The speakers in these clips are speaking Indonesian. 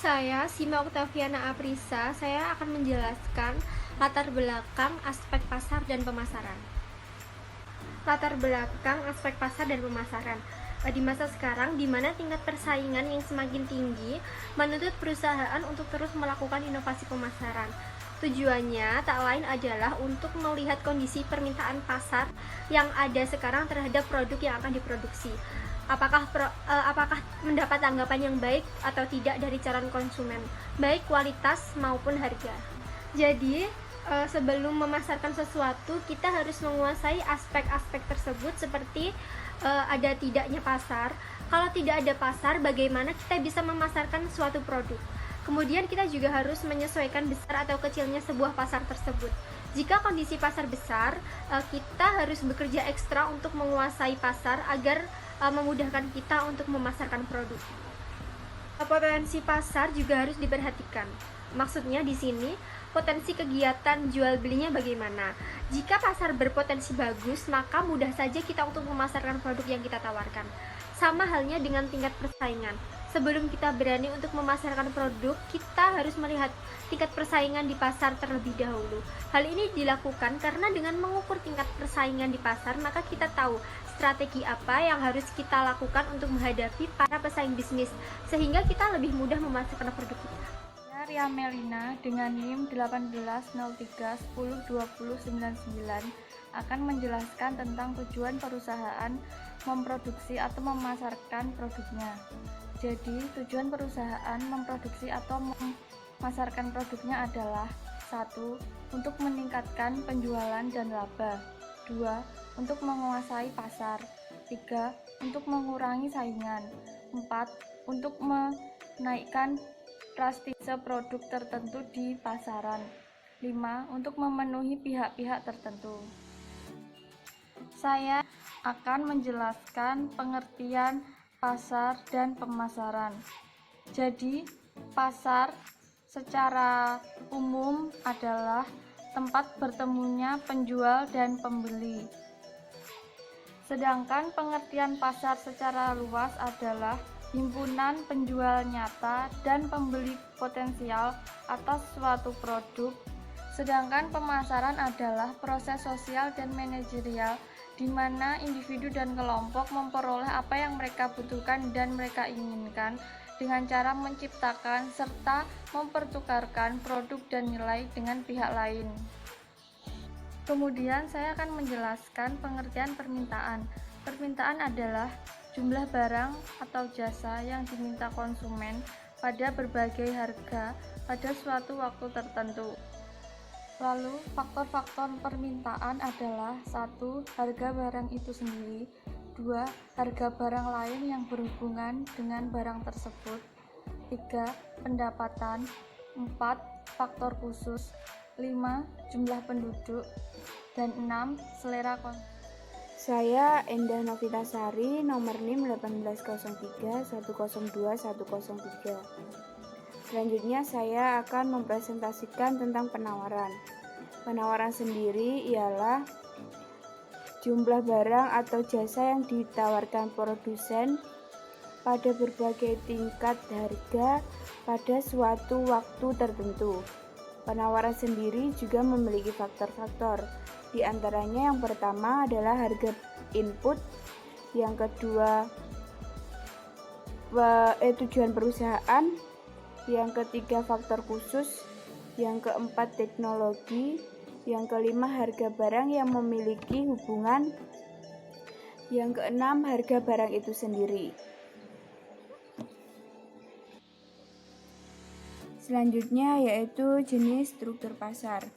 Saya, Sima Oktaviana Aprisa, saya akan menjelaskan latar belakang aspek pasar dan pemasaran. Latar belakang aspek pasar dan pemasaran. Di masa sekarang, di mana tingkat persaingan yang semakin tinggi menuntut perusahaan untuk terus melakukan inovasi pemasaran. Tujuannya tak lain adalah untuk melihat kondisi permintaan pasar yang ada sekarang terhadap produk yang akan diproduksi. Apakah mendapat tanggapan yang baik atau tidak dari calon konsumen, baik kualitas maupun harga. Jadi, sebelum memasarkan sesuatu, kita harus menguasai aspek-aspek tersebut seperti ada tidaknya pasar. Kalau tidak ada pasar, bagaimana kita bisa memasarkan suatu produk? Kemudian kita juga harus menyesuaikan besar atau kecilnya sebuah pasar tersebut. Jika kondisi pasar besar, kita harus bekerja ekstra untuk menguasai pasar agar memudahkan kita untuk memasarkan produk. Potensi pasar juga harus diperhatikan. Maksudnya di sini, potensi kegiatan jual belinya bagaimana? Jika pasar berpotensi bagus, maka mudah saja kita untuk memasarkan produk yang kita tawarkan. Sama halnya dengan tingkat persaingan. Sebelum kita berani untuk memasarkan produk, kita harus melihat tingkat persaingan di pasar terlebih dahulu. Hal ini dilakukan karena dengan mengukur tingkat persaingan di pasar, maka kita tahu strategi apa yang harus kita lakukan untuk menghadapi para pesaing bisnis, sehingga kita lebih mudah memasarkan produk kita. Saya Ria Melina dengan NIM 1803102099 akan menjelaskan tentang tujuan perusahaan memproduksi atau memasarkan produknya. Jadi, tujuan perusahaan memproduksi atau memasarkan produknya adalah 1. Untuk meningkatkan penjualan dan laba. 2. Untuk menguasai pasar. 3. Untuk mengurangi saingan. 4. Untuk menaikkan prestise produk tertentu di pasaran. 5. Untuk memenuhi pihak-pihak tertentu. Saya akan menjelaskan pengertian pasar dan pemasaran. Jadi, pasar secara umum adalah tempat bertemunya penjual dan pembeli. Sedangkan pengertian pasar secara luas adalah himpunan penjual nyata dan pembeli potensial atas suatu produk. Sedangkan pemasaran adalah proses sosial dan manajerial di mana individu dan kelompok memperoleh apa yang mereka butuhkan dan mereka inginkan dengan cara menciptakan serta mempertukarkan produk dan nilai dengan pihak lain. Kemudian saya akan menjelaskan pengertian permintaan. Permintaan adalah jumlah barang atau jasa yang diminta konsumen pada berbagai harga pada suatu waktu tertentu. Lalu, faktor-faktor permintaan adalah 1. Harga barang itu sendiri. 2. Harga barang lain yang berhubungan dengan barang tersebut. 3. Pendapatan. 4. Faktor khusus. 5. Jumlah penduduk. Dan 6. Selera konsumsi. Saya Endah Novitasari, nomor NIM 1803102103. Selanjutnya saya akan mempresentasikan tentang penawaran. Penawaran sendiri ialah jumlah barang atau jasa yang ditawarkan produsen pada berbagai tingkat harga pada suatu waktu tertentu. Penawaran sendiri juga memiliki faktor-faktor. Di antaranya yang pertama adalah harga input, yang kedua tujuan perusahaan, yang ketiga faktor khusus, yang keempat teknologi, yang kelima harga barang yang memiliki hubungan, yang keenam harga barang itu sendiri. Selanjutnya yaitu jenis struktur pasar.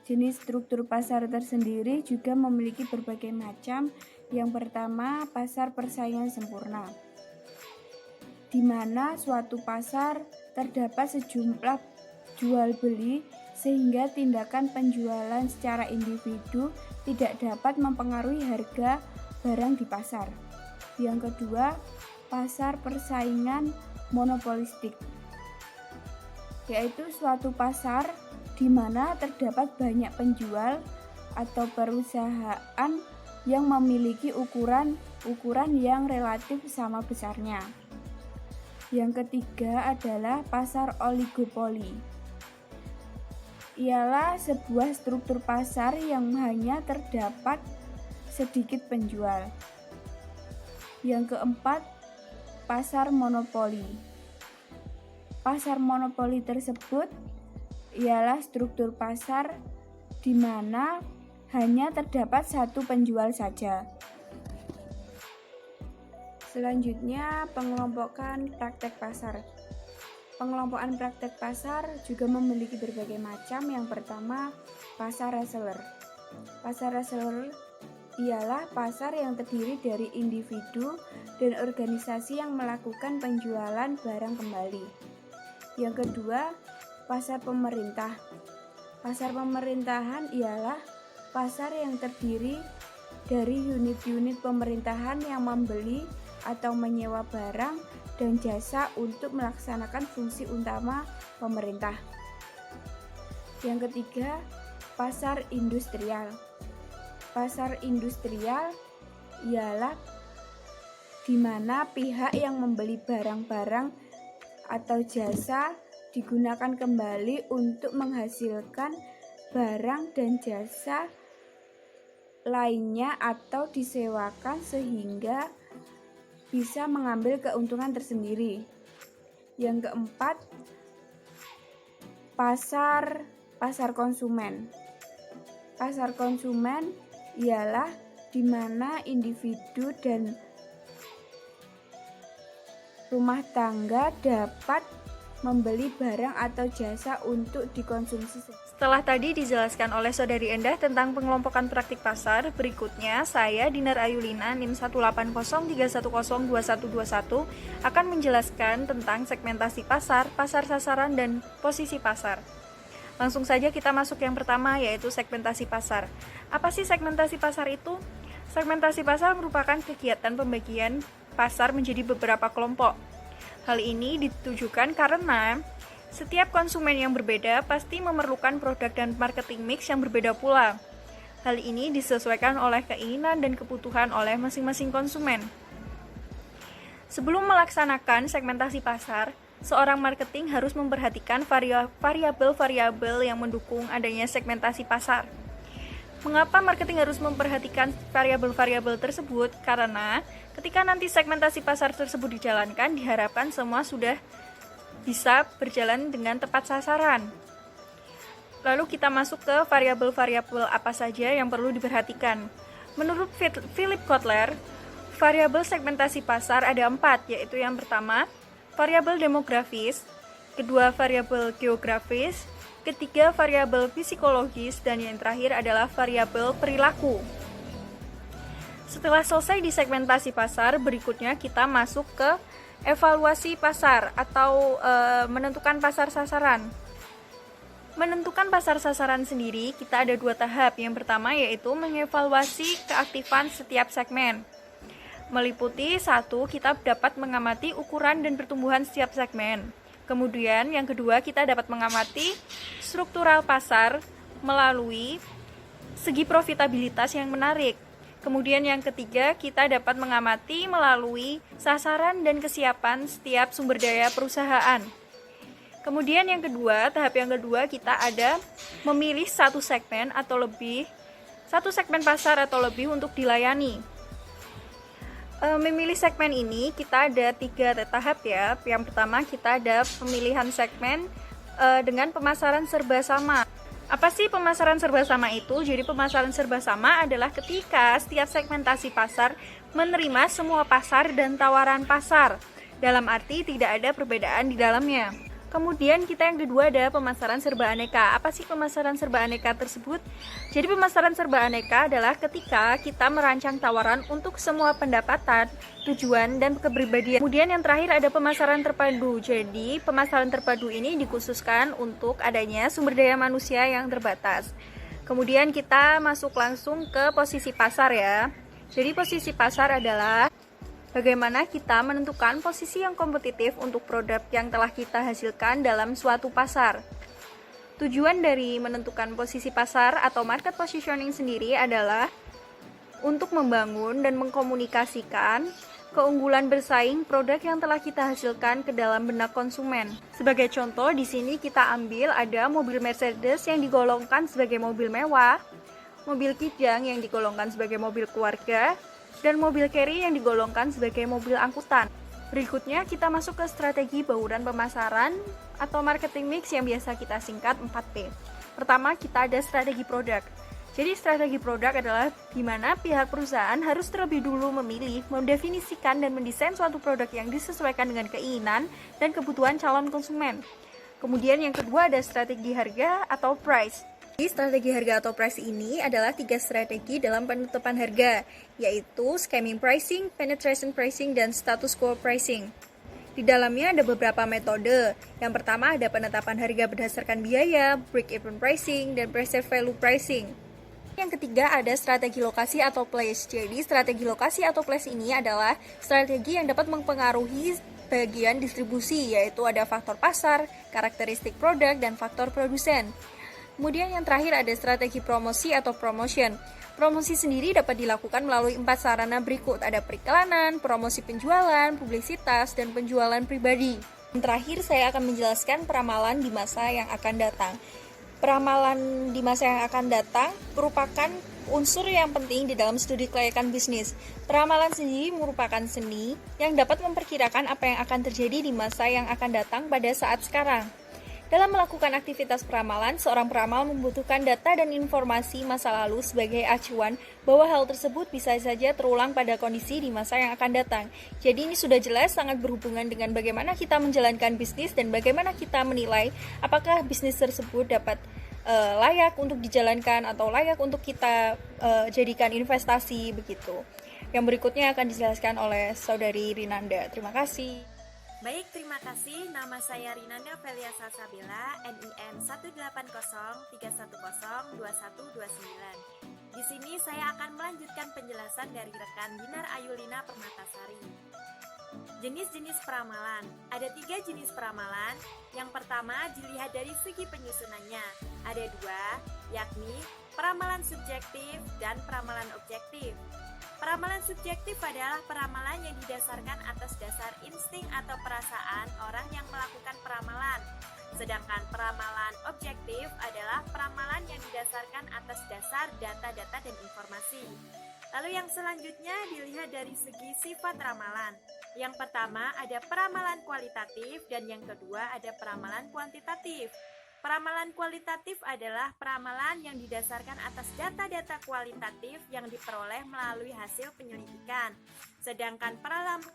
Jenis struktur pasar tersendiri juga memiliki berbagai macam. Yang pertama, pasar persaingan sempurna, di mana suatu pasar terdapat sejumlah jual beli sehingga tindakan penjualan secara individu tidak dapat mempengaruhi harga barang di pasar. Yang kedua, pasar persaingan monopolistik, yaitu suatu pasar di mana terdapat banyak penjual atau perusahaan yang memiliki ukuran yang relatif sama besarnya. Yang ketiga adalah pasar oligopoli. Ialah sebuah struktur pasar yang hanya terdapat sedikit penjual. Yang keempat, pasar monopoli. Pasar monopoli tersebut ialah struktur pasar di mana hanya terdapat satu penjual saja. Selanjutnya, pengelompokan praktek pasar. Pengelompokan praktek pasar juga memiliki berbagai macam. Yang pertama, pasar reseller. Pasar reseller ialah pasar yang terdiri dari individu dan organisasi yang melakukan penjualan barang kembali. Yang kedua, pasar pemerintah. Pasar pemerintahan ialah pasar yang terdiri dari unit-unit pemerintahan yang membeli atau menyewa barang dan jasa untuk melaksanakan fungsi utama pemerintah. Yang ketiga, pasar industrial. Pasar industrial ialah di mana pihak yang membeli barang-barang atau jasa digunakan kembali untuk menghasilkan barang dan jasa lainnya atau disewakan sehingga bisa mengambil keuntungan tersendiri. Yang keempat, pasar konsumen. Pasar konsumen ialah di mana individu dan rumah tangga dapat membeli barang atau jasa untuk dikonsumsi. Setelah tadi dijelaskan oleh Saudari Endah tentang pengelompokan praktik pasar, berikutnya saya, Dinar Ayulina, NIM 180310121, akan menjelaskan tentang segmentasi pasar, pasar sasaran, dan posisi pasar. Langsung saja kita masuk yang pertama, yaitu segmentasi pasar. Apa sih segmentasi pasar itu? Segmentasi pasar merupakan kegiatan pembagian pasar menjadi beberapa kelompok. Hal ini ditujukan karena setiap konsumen yang berbeda pasti memerlukan produk dan marketing mix yang berbeda pula. Hal ini disesuaikan oleh keinginan dan kebutuhan oleh masing-masing konsumen. Sebelum melaksanakan segmentasi pasar, seorang marketing harus memperhatikan variabel-variabel yang mendukung adanya segmentasi pasar. Mengapa marketing harus memperhatikan variabel-variabel tersebut? Karena ketika nanti segmentasi pasar tersebut dijalankan, diharapkan semua sudah bisa berjalan dengan tepat sasaran. Lalu kita masuk ke variabel-variabel apa saja yang perlu diperhatikan. Menurut Philip Kotler, variabel segmentasi pasar ada 4, yaitu yang pertama, variabel demografis, kedua variabel geografis, ketiga variabel psikologis, dan yang terakhir adalah variabel perilaku. Setelah selesai di segmentasi pasar, berikutnya kita masuk ke evaluasi pasar atau menentukan pasar sasaran. Menentukan pasar sasaran sendiri, kita ada 2 tahap. Yang pertama yaitu mengevaluasi keaktifan setiap segmen. Meliputi 1, kita dapat mengamati ukuran dan pertumbuhan setiap segmen. Kemudian yang kedua, kita dapat mengamati struktural pasar melalui segi profitabilitas yang menarik. Kemudian yang ketiga, kita dapat mengamati melalui sasaran dan kesiapan setiap sumber daya perusahaan. Kemudian yang kedua, tahap yang kedua, kita ada memilih satu segmen pasar atau lebih untuk dilayani. Memilih segmen ini kita ada 3 tahap ya. Yang pertama kita ada pemilihan segmen dengan pemasaran serba sama. Apa sih pemasaran serba sama itu? Jadi pemasaran serba sama adalah ketika setiap segmentasi pasar menerima semua pasar dan tawaran pasar. Dalam arti tidak ada perbedaan di dalamnya. Kemudian kita yang kedua ada pemasaran serba aneka. Apa sih pemasaran serba aneka tersebut? Jadi pemasaran serba aneka adalah ketika kita merancang tawaran untuk semua pendapatan, tujuan, dan kepribadian. Kemudian yang terakhir ada pemasaran terpadu. Jadi pemasaran terpadu ini dikhususkan untuk adanya sumber daya manusia yang terbatas. Kemudian kita masuk langsung ke posisi pasar ya. Jadi posisi pasar adalah bagaimana kita menentukan posisi yang kompetitif untuk produk yang telah kita hasilkan dalam suatu pasar. Tujuan dari menentukan posisi pasar atau market positioning sendiri adalah untuk membangun dan mengkomunikasikan keunggulan bersaing produk yang telah kita hasilkan ke dalam benak konsumen. Sebagai contoh, di sini kita ambil ada mobil Mercedes yang digolongkan sebagai mobil mewah, mobil Kijang yang digolongkan sebagai mobil keluarga, dan mobil Carry yang digolongkan sebagai mobil angkutan. Berikutnya kita masuk ke strategi bauran pemasaran atau marketing mix yang biasa kita singkat 4P. Pertama, kita ada strategi produk. Jadi strategi produk adalah di mana pihak perusahaan harus terlebih dulu memilih, mendefinisikan dan mendesain suatu produk yang disesuaikan dengan keinginan dan kebutuhan calon konsumen. Kemudian yang kedua ada strategi harga atau price. Jadi strategi harga atau price ini adalah 3 strategi dalam penetapan harga, yaitu skimming pricing, penetration pricing, dan status quo pricing. Di dalamnya ada beberapa metode. Yang pertama ada penetapan harga berdasarkan biaya, break-even pricing, dan preserve value pricing. Yang ketiga ada strategi lokasi atau place. Jadi strategi lokasi atau place ini adalah strategi yang dapat mempengaruhi bagian distribusi, yaitu ada faktor pasar, karakteristik produk, dan faktor produsen. Kemudian yang terakhir ada strategi promosi atau promotion. Promosi sendiri dapat dilakukan melalui 4 sarana berikut. Ada periklanan, promosi penjualan, publisitas, dan penjualan pribadi. Yang terakhir saya akan menjelaskan peramalan di masa yang akan datang. Peramalan di masa yang akan datang merupakan unsur yang penting di dalam studi kelayakan bisnis. Peramalan sendiri merupakan seni yang dapat memperkirakan apa yang akan terjadi di masa yang akan datang pada saat sekarang. Dalam melakukan aktivitas peramalan, seorang peramal membutuhkan data dan informasi masa lalu sebagai acuan bahwa hal tersebut bisa saja terulang pada kondisi di masa yang akan datang. Jadi ini sudah jelas sangat berhubungan dengan bagaimana kita menjalankan bisnis dan bagaimana kita menilai apakah bisnis tersebut dapat layak untuk dijalankan atau layak untuk kita jadikan investasi begitu. Yang berikutnya akan dijelaskan oleh Saudari Rinanda. Terima kasih. Baik, terima kasih. Nama saya Rinanda Felia Salsabila, NIM 18031102129. Di sini saya akan melanjutkan penjelasan dari rekan Dinar Ayulina Permatasari. Jenis-jenis peramalan. Ada 3 jenis peramalan. Yang pertama dilihat dari segi penyusunannya. Ada 2, yakni peramalan subjektif dan peramalan objektif. Peramalan subjektif adalah peramalan yang didasarkan atas dasar insting atau perasaan orang yang melakukan peramalan. Sedangkan peramalan objektif adalah peramalan yang didasarkan atas dasar data-data dan informasi. Lalu yang selanjutnya dilihat dari segi sifat ramalan. Yang pertama ada peramalan kualitatif dan yang kedua ada peramalan kuantitatif. Peramalan kualitatif adalah peramalan yang didasarkan atas data-data kualitatif yang diperoleh melalui hasil penyelidikan. Sedangkan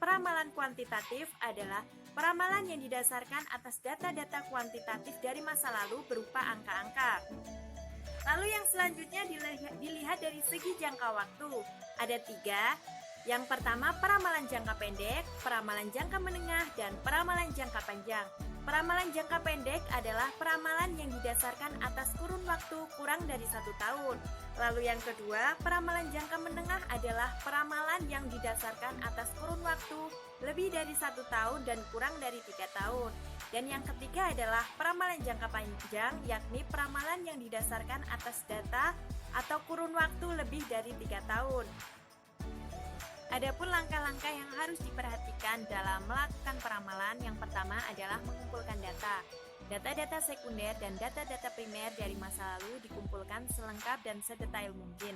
peramalan kuantitatif adalah peramalan yang didasarkan atas data-data kuantitatif dari masa lalu berupa angka-angka. Lalu yang selanjutnya dilihat dari segi jangka waktu. Ada 3. Yang pertama peramalan jangka pendek, peramalan jangka menengah, dan peramalan jangka panjang. Peramalan jangka pendek adalah peramalan yang didasarkan atas kurun waktu kurang dari 1 tahun. Lalu yang kedua, peramalan jangka menengah adalah peramalan yang didasarkan atas kurun waktu lebih dari 1 tahun dan kurang dari 3 tahun. Dan yang ketiga adalah peramalan jangka panjang, yakni peramalan yang didasarkan atas data atau kurun waktu lebih dari 3 tahun. Adapun langkah-langkah yang harus diperhatikan dalam melakukan peramalan, yang pertama adalah mengumpulkan data. Data-data sekunder dan data-data primer dari masa lalu dikumpulkan selengkap dan sedetail mungkin.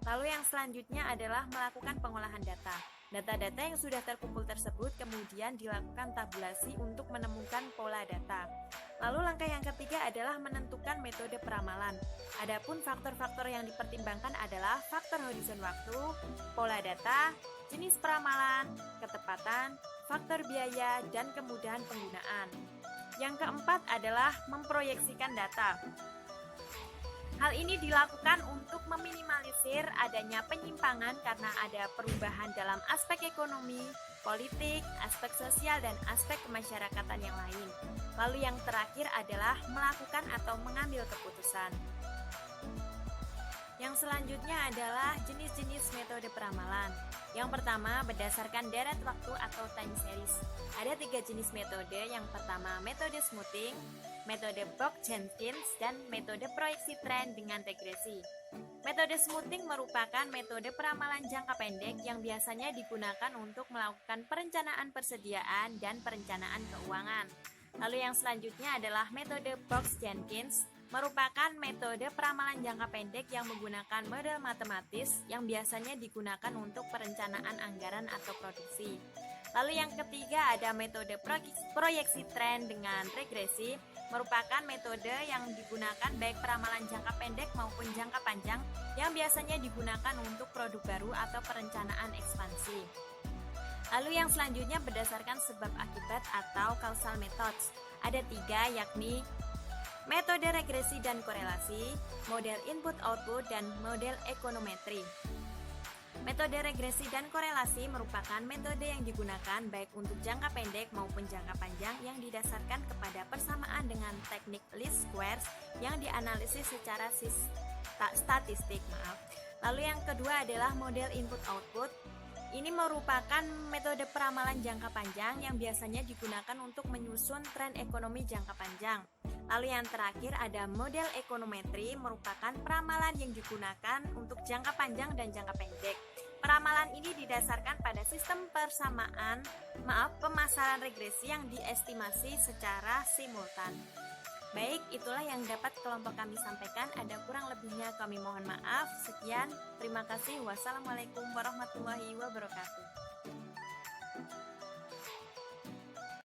Lalu yang selanjutnya adalah melakukan pengolahan data. Data-data yang sudah terkumpul tersebut kemudian dilakukan tabulasi untuk menemukan pola data. Lalu langkah yang ketiga adalah menentukan metode peramalan. Adapun faktor-faktor yang dipertimbangkan adalah faktor horizon waktu, pola data, jenis peramalan, ketepatan, faktor biaya, dan kemudahan penggunaan. Yang keempat adalah memproyeksikan data. Hal ini dilakukan untuk meminimalisir adanya penyimpangan karena ada perubahan dalam aspek ekonomi, politik, aspek sosial, dan aspek kemasyarakatan yang lain. Lalu yang terakhir adalah melakukan atau mengambil keputusan. Yang selanjutnya adalah jenis-jenis metode peramalan. Yang pertama berdasarkan deret waktu atau time series. Ada 3 jenis metode. Yang pertama metode smoothing, metode Box-Jenkins, dan metode proyeksi tren dengan regresi. Metode smoothing merupakan metode peramalan jangka pendek yang biasanya digunakan untuk melakukan perencanaan persediaan dan perencanaan keuangan. Lalu yang selanjutnya adalah metode Box-Jenkins, merupakan metode peramalan jangka pendek yang menggunakan model matematis yang biasanya digunakan untuk perencanaan anggaran atau produksi. Lalu yang ketiga ada metode proyeksi tren dengan regresi, merupakan metode yang digunakan baik peramalan jangka pendek maupun jangka panjang yang biasanya digunakan untuk produk baru atau perencanaan ekspansi. Lalu yang selanjutnya berdasarkan sebab akibat atau causal methods. Ada 3, yakni metode regresi dan korelasi, model input-output, dan model ekonometri. Metode regresi dan korelasi merupakan metode yang digunakan baik untuk jangka pendek maupun jangka panjang yang didasarkan kepada persamaan dengan teknik least squares yang dianalisis secara statistik. Lalu yang kedua adalah model input-output. Ini merupakan metode peramalan jangka panjang yang biasanya digunakan untuk menyusun tren ekonomi jangka panjang. Lalu yang terakhir ada model ekonometri, merupakan peramalan yang digunakan untuk jangka panjang dan jangka pendek. Peramalan ini didasarkan pada sistem pemasaran regresi yang diestimasi secara simultan. Baik, itulah yang dapat kelompok kami sampaikan. Ada kurang lebihnya kami mohon maaf. Sekian, terima kasih. Wassalamualaikum warahmatullahi wabarakatuh.